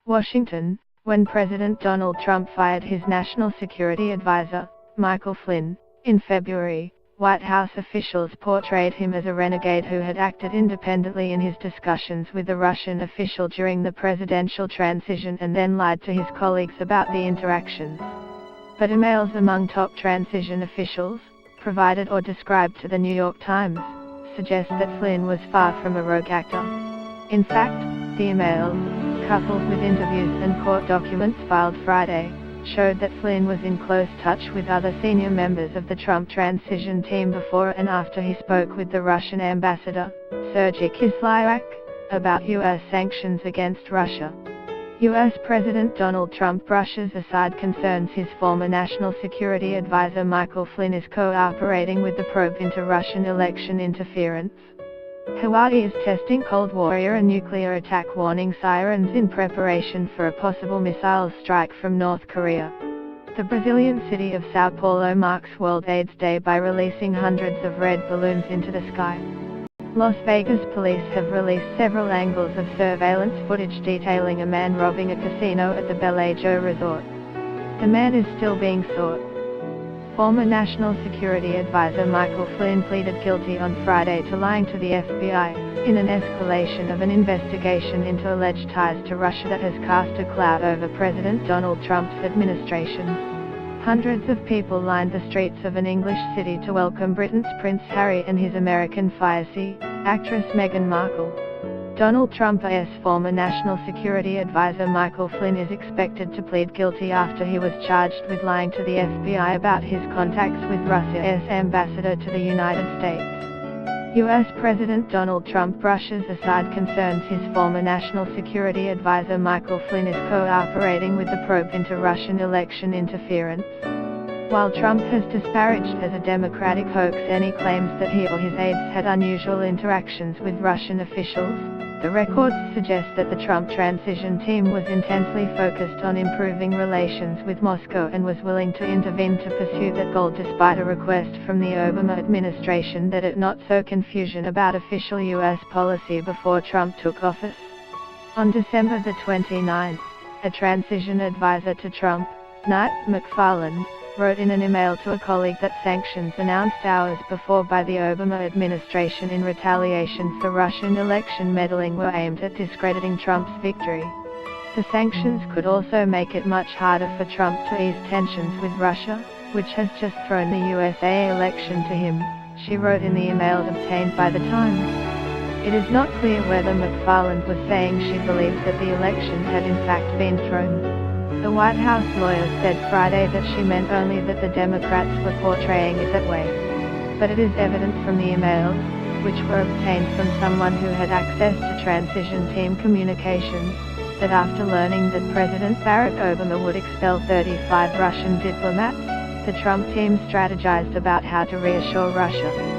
Washington, when President Donald Trump fired his national security advisor, Michael Flynn, in February, White House officials portrayed him as a renegade who had acted independently in his discussions with the Russian official during the presidential transition and then lied to his colleagues about the interactions. But emails among top transition officials, provided or described to the New York Times, suggest that Flynn was far from a rogue actor. In fact, the emails, coupled with interviews and court documents filed Friday, showed that Flynn was in close touch with other senior members of the Trump transition team before and after he spoke with the Russian ambassador, Sergei Kislyak, about U.S. sanctions against Russia. U.S. President Donald Trump brushes aside concerns his former national security advisor Michael Flynn is cooperating with the probe into Russian election interference. Hawaii is testing Cold Warrior and nuclear attack warning sirens in preparation for a possible missile strike from North Korea. The Brazilian city of Sao Paulo marks World AIDS Day by releasing hundreds of red balloons into the sky. Las Vegas police have released several angles of surveillance footage detailing a man robbing a casino at the Bellagio resort. The man is still being sought. Former National Security Advisor Michael Flynn pleaded guilty on Friday to lying to the FBI, in an escalation of an investigation into alleged ties to Russia that has cast a cloud over President Donald Trump's administration. Hundreds of people lined the streets of an English city to welcome Britain's Prince Harry and his American fiancée, actress Meghan Markle. Donald Trump's former National Security Advisor Michael Flynn is expected to plead guilty after he was charged with lying to the FBI about his contacts with Russia's ambassador to the United States. U.S. President Donald Trump brushes aside concerns his former National Security Advisor Michael Flynn is cooperating with the probe into Russian election interference. While Trump has disparaged as a Democratic hoax any claims that he or his aides had unusual interactions with Russian officials, the records suggest that the Trump transition team was intensely focused on improving relations with Moscow and was willing to intervene to pursue that goal despite a request from the Obama administration that it not sow confusion about official U.S. policy before Trump took office. On December the 29th, a transition advisor to Trump, Knight McFarland, wrote in an email to a colleague that sanctions announced hours before by the Obama administration in retaliation for Russian election meddling were aimed at discrediting Trump's victory. The sanctions could also make it much harder for Trump to ease tensions with Russia, which has just thrown the USA election to him, she wrote in the emails obtained by the Times. It is not clear whether McFarland was saying she believes that the election had in fact been thrown. The White House lawyer said Friday that she meant only that the Democrats were portraying it that way. But it is evident from the emails, which were obtained from someone who had access to transition team communications, that after learning that President Barack Obama would expel 35 Russian diplomats, the Trump team strategized about how to reassure Russia.